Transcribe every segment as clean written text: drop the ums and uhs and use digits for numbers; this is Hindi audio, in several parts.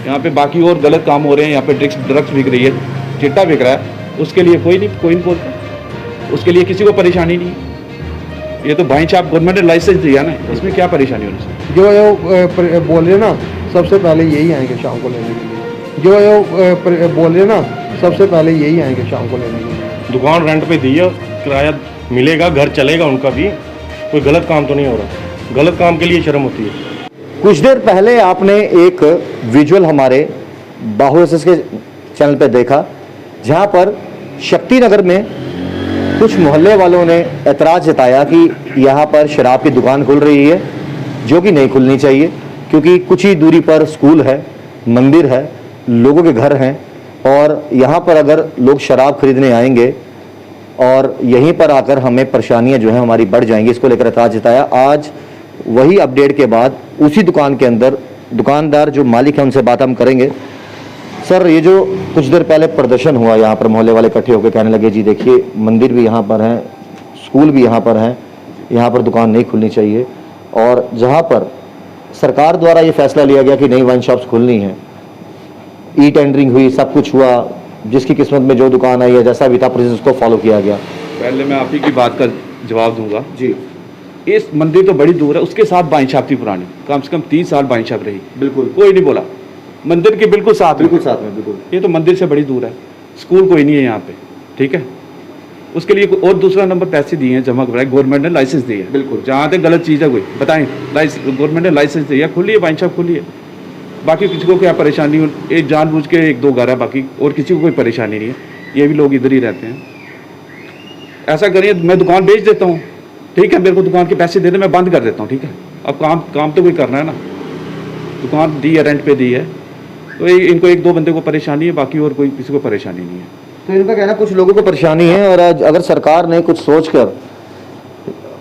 यहाँ पे बाकी और गलत काम हो रहे हैं, यहाँ पे ड्रग्स बिक रही है, चिट्टा बिक रहा है, उसके लिए कोई नहीं बोलता, उसके लिए किसी को परेशानी नहीं है। ये तो भाई साहब गवर्नमेंट ने लाइसेंस दिया ना, इसमें क्या परेशानी होनी चाहिए। जो ये बोल रहे ना सबसे पहले यही आएंगे शाम को लेने के लिए, जो ये बोल रहे ना सबसे पहले यही आएंगे शाम को लेने के लिए। दुकान रेंट पे दी है, किराया मिलेगा, घर चलेगा उनका भी, कोई गलत काम तो नहीं हो रहा। गलत काम के लिए शर्म होती है। कुछ देर पहले आपने एक विजुअल हमारे बाहु एसएस के चैनल पे देखा, जहां पर शक्ति नगर में कुछ मोहल्ले वालों ने ऐतराज़ जताया कि यहां पर शराब की दुकान खुल रही है, जो कि नहीं खुलनी चाहिए, क्योंकि कुछ ही दूरी पर स्कूल है, मंदिर है, लोगों के घर हैं, और यहाँ पर अगर लोग शराब खरीदने आएंगे और यहीं पर आकर हमें परेशानियाँ जो हैं हमारी बढ़ जाएंगी, इसको लेकर ऐतराज़ जताया। आज वही अपडेट के बाद उसी दुकान के अंदर दुकानदार जो मालिक हैं उनसे बात हम करेंगे। सर, ये जो कुछ देर पहले प्रदर्शन हुआ, यहाँ पर मोहल्ले वाले इकट्ठे होकर कहने लगे जी देखिए मंदिर भी यहाँ पर है, स्कूल भी यहाँ पर है, यहाँ पर दुकान नहीं खुलनी चाहिए, और जहाँ पर सरकार द्वारा ये फैसला लिया गया कि नई वाइन शॉप्स खुलनी है, ई टेंडरिंग हुई, सब कुछ हुआ, जिसकी किस्मत में जो दुकान आई है, जैसा भी था प्रोसेस उसको फॉलो किया गया। पहले मैं आप ही की बात का जवाब दूंगा जी। इस मंदिर तो बड़ी दूर है, उसके साथ वाइन शॉप थी पुरानी, कम से कम 30 साल वाइन शॉप रही, बिल्कुल कोई नहीं बोला। मंदिर के बिल्कुल साथ में, बिल्कुल। ये तो मंदिर से बड़ी दूर है, स्कूल कोई नहीं है यहाँ पे, ठीक है। उसके लिए और दूसरा नंबर पैसे दिए हैं, जमा कराए, गवर्नमेंट ने लाइसेंस दिए है, बिल्कुल। जहाँ तक गलत चीज़ है कोई बताएं, गवर्नमेंट ने लाइसेंस दिया, खुली है वाइन शॉप, खुली है, बाकी किसी को क्या परेशानी हो, एक जानबूझ के एक दो घर है, बाकी और किसी को कोई परेशानी नहीं है, ये भी लोग इधर ही रहते हैं। ऐसा करिए, मैं दुकान बेच देता हूँ, ठीक है, मेरे को दुकान के पैसे दे दे, मैं बंद कर देता हूँ, ठीक है। अब काम तो कोई करना है ना, दुकान दी है, रेंट पे दी है, तो इनको एक दो बंदे को परेशानी है, बाकी और कोई किसी को परेशानी नहीं है। तो इनका कहना कुछ लोगों को परेशानी है, और आज अगर सरकार ने कुछ सोचकर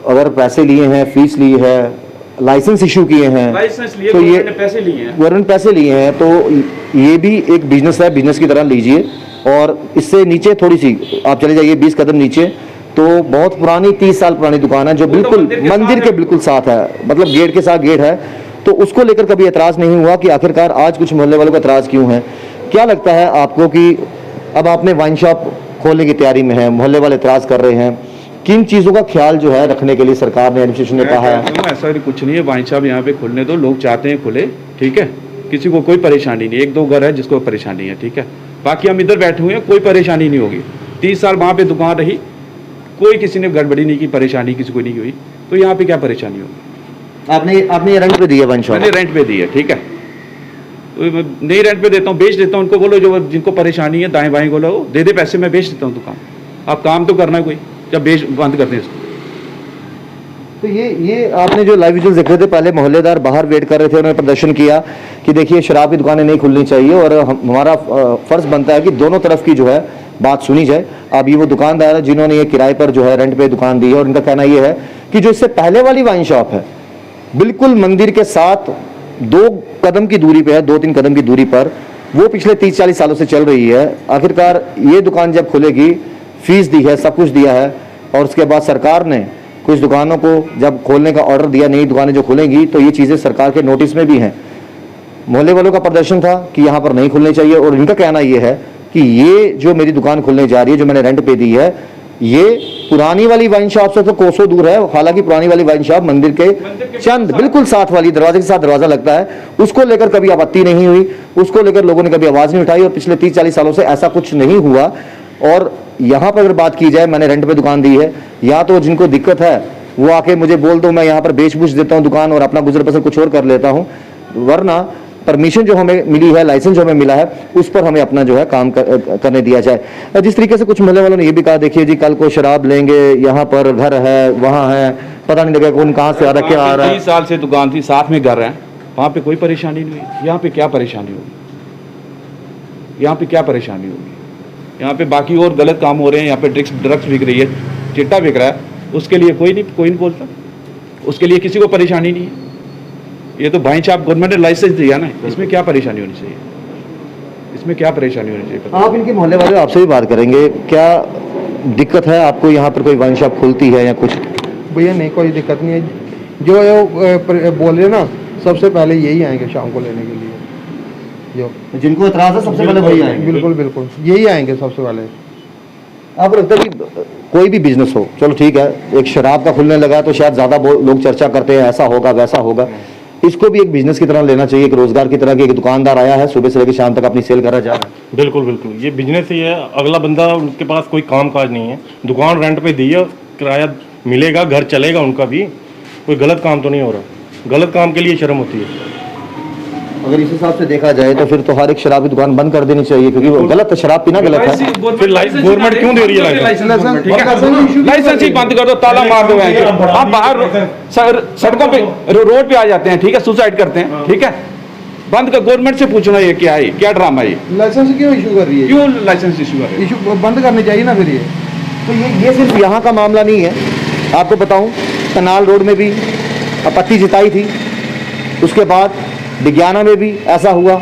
अगर पैसे लिए हैं, फीस ली है, लाइसेंस इशू किए हैं, लाइसेंस लिए, तो ये पैसे लिए हैं, गवर्नमेंट पैसे लिए हैं, तो ये भी एक बिजनेस है, बिजनेस की तरह लीजिए। और इससे नीचे थोड़ी सी आप चले जाइए 20 कदम नीचे, तो बहुत पुरानी 30 साल पुरानी दुकान है, जो बिल्कुल मंदिर के बिल्कुल साथ है, मतलब गेट के साथ गेट है, तो उसको लेकर कभी एतराज़ नहीं हुआ कि आखिरकार आज कुछ मोहल्ले वालों को एतराज़ क्यों है। क्या लगता है आपको कि अब आपने वाइन शॉप खोलने की तैयारी में है, मोहल्ले वाले एतराज़ कर रहे हैं, किन चीज़ों का ख्याल जो है रखने के लिए सरकार ने, एडमिनिस्ट्रेशन ने कहा है? ऐसा कुछ नहीं है, वाइन शॉप यहाँ पे खुलने दो, लोग चाहते हैं खुले, ठीक है, किसी को कोई परेशानी नहीं, एक दो घर है जिसको परेशानी है, ठीक है, बाकी हम इधर बैठे हुए हैं, कोई परेशानी नहीं होगी। 30 साल वहाँ पे दुकान रही, कोई किसी ने गड़बड़ी नहीं की, परेशानी किसी को नहीं हुई, तो यहाँ पे क्या परेशानी होगी। आपने ये रेंट पे दी है वाइन शॉप? मैंने रेंट पे दी है, ठीक है, तो मैं नहीं रेंट पे देता हूँ, बेच देता हूँ, उनको बोलो जो जिनको परेशानी है दाएं बाएं बोलो, दे दे पैसे, मैं बेच देता हूँ दुकान। आप काम तो करना है कोई, जब बेच बंद करते हैं इसको। तो ये आपने जो लाइव विजुअल देख रहे थे, पहले मोहल्लेदार बाहर वेट कर रहे थे, उन्होंने प्रदर्शन किया कि देखिए शराब की दुकानें नहीं खुलनी चाहिए, और हमारा फर्ज बनता है कि दोनों तरफ की जो है बात सुनी जाए। अब ये वो दुकानदार है जिन्होंने ये किराए पर जो है रेंट पे दुकान दी है, और इनका कहना ये है कि जो इससे पहले वाली वाइन शॉप है बिल्कुल मंदिर के साथ 2 कदम की दूरी पे है, 2-3 कदम की दूरी पर, वो पिछले 30-40 सालों से चल रही है। आखिरकार ये दुकान जब खुलेगी, फीस दी है, सब कुछ दिया है, और उसके बाद सरकार ने कुछ दुकानों को जब खोलने का ऑर्डर दिया, नई दुकानें जो खुलेंगी, तो ये चीज़ें सरकार के नोटिस में भी हैं। मोहल्ले वालों का प्रदर्शन था कि यहाँ पर नहीं खुलनी चाहिए, और इनका कहना ये है कि ये जो मेरी दुकान खुलने जा रही है, जो मैंने रेंट पे दी है, ये पुरानी वाली वाइन शॉप से तो कोसों दूर है। हालांकि पुरानी वाली वाइन शॉप मंदिर के चंद बिल्कुल साथ वाली, दरवाजे के साथ दरवाजा लगता है, उसको लेकर कभी आपत्ति नहीं हुई, उसको लेकर लोगों ने कभी आवाज़ नहीं उठाई, और पिछले 30-40 सालों से ऐसा कुछ नहीं हुआ। और यहाँ पर अगर बात की जाए, मैंने रेंट पे दुकान दी है, या तो जिनको दिक्कत है वो आके मुझे बोल दो, मैं यहाँ पर बेच बूझ देता हूँ दुकान और अपना गुजर बसर कुछ और कर लेता हूँ, वरना परमिशन जो हमें मिली है, लाइसेंस जो हमें मिला है, उस पर हमें अपना जो है काम करने दिया जाए। जिस तरीके से कुछ मोहल्ले वालों ने ये भी कहा, देखिए जी कल को शराब लेंगे, यहाँ पर घर है, वहाँ है, पता नहीं लगा कौन कहाँ से आ रहा है, क्या आ रहा है। 30 साल से दुकान थी, साथ में घर है, वहाँ पे कोई परेशानी नहीं हुई, यहाँ पे क्या परेशानी होगी, यहाँ पे क्या परेशानी होगी। यहाँ पे बाकी और गलत काम हो रहे हैं, यहाँ पे ड्रग्स बिक रही है, चिट्टा बिक रहा है, उसके लिए कोई नहीं बोलता, उसके लिए किसी को परेशानी नहीं है। ये तो भाई साहब गवर्नमेंट ने लाइसेंस दिया ना, इसमें क्या परेशानी होनी चाहिए, इसमें क्या परेशानी होनी चाहिए। आप इनके मोहल्ले वाले आपसे भी बात करेंगे, क्या दिक्कत है आपको, यहाँ पर कोई वाइन शॉप खुलती है या कुछ? भैया नहीं, कोई दिक्कत नहीं है, जो ये बोल रहे ना सबसे पहले यही आएंगे शाम को लेने के लिए, जो जिनको एतराज है सबसे पहले वही आएंगे। बिल्कुल बिल्कुल यही आएंगे सबसे पहले। आपको लगता है कि कोई भी बिजनेस हो, चलो ठीक है, एक शराब का खुलने लगा तो शायद ज्यादा लोग चर्चा करते हैं ऐसा होगा वैसा होगा, इसको भी एक बिजनेस की तरह लेना चाहिए, एक रोजगार की तरह कि एक दुकानदार आया है सुबह से लेकर शाम तक अपनी सेल करा जा रहा है। बिल्कुल बिल्कुल, ये बिजनेस ही है। अगला बंदा उनके पास कोई काम काज नहीं है, दुकान रेंट पे दी है, किराया मिलेगा, घर चलेगा उनका भी, कोई गलत काम तो नहीं हो रहा। गलत काम के लिए शर्म होती है। अगर इस हिसाब से देखा जाए तो फिर तो हर एक शराब की दुकान बंद कर देनी चाहिए, क्योंकि वो गलत शराब पीना गलत है। फिर गवर्नमेंट क्यों दे रही है लाइसेंस ही बंद कर दो, ताला मार दो। आप बाहर सड़कों पे रोड पे आ जाते हैं, ठीक है, सुसाइड करते हैं, ठीक है, बंद कर। गवर्नमेंट से पूछना ये क्या है, क्या ड्रामा है, लाइसेंस क्यों इशू कर रही है? क्यों लाइसेंस इशू कर रही है? इशू बंद करनी चाहिए ना फिर ये। तो ये सिर्फ यहाँ का मामला नहीं है, आपको बताऊं कनाल रोड में भी आपत्ति जताई थी, उसके बाद विज्ञाना में भी ऐसा हुआ,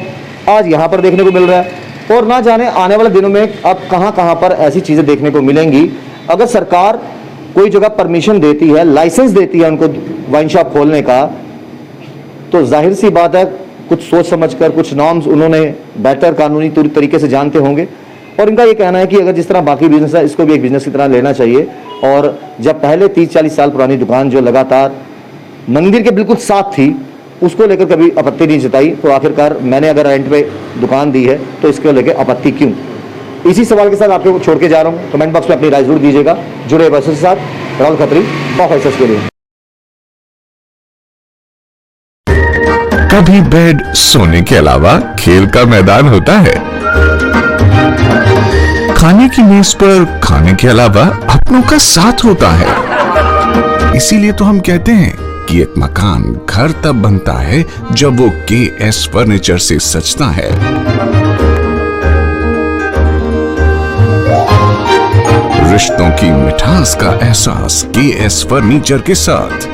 आज यहाँ पर देखने को मिल रहा है। और ना जाने आने वाले दिनों में अब कहाँ कहाँ पर ऐसी चीज़ें देखने को मिलेंगी। अगर सरकार कोई जगह परमिशन देती है, लाइसेंस देती है उनको वाइन शॉप खोलने का, तो जाहिर सी बात है कुछ सोच समझकर कुछ नॉर्म्स उन्होंने बेहतर कानूनी तरीके से जानते होंगे। और इनका ये कहना है कि अगर जिस तरह बाकी बिजनेस है इसको भी एक बिजनेस की तरह लेना चाहिए। और जब पहले 30-40 साल पुरानी दुकान जो लगातार मंदिर के बिल्कुल साथ थी, उसको लेकर कभी आपत्ति नहीं जताई, तो आखिरकार मैंने अगर रेंट पे दुकान दी है तो इसको लेकर आपत्ति क्यों? इसी सवाल के साथ आपको छोड़ के जा रहा हूँ। कमेंट बॉक्स में अपनी राय जरूर दीजिएगा। जुड़े बस के साथ राहुल खत्री, बॉक्स के लिए। कभी बेड सोने के अलावा खेल का मैदान होता है, खाने की मेज पर खाने के अलावा अपनों का साथ होता है। इसीलिए तो हम कहते हैं कि एक मकान घर तब बनता है जब वो KS फर्नीचर से सजता है। रिश्तों की मिठास का एहसास KS फर्नीचर के साथ।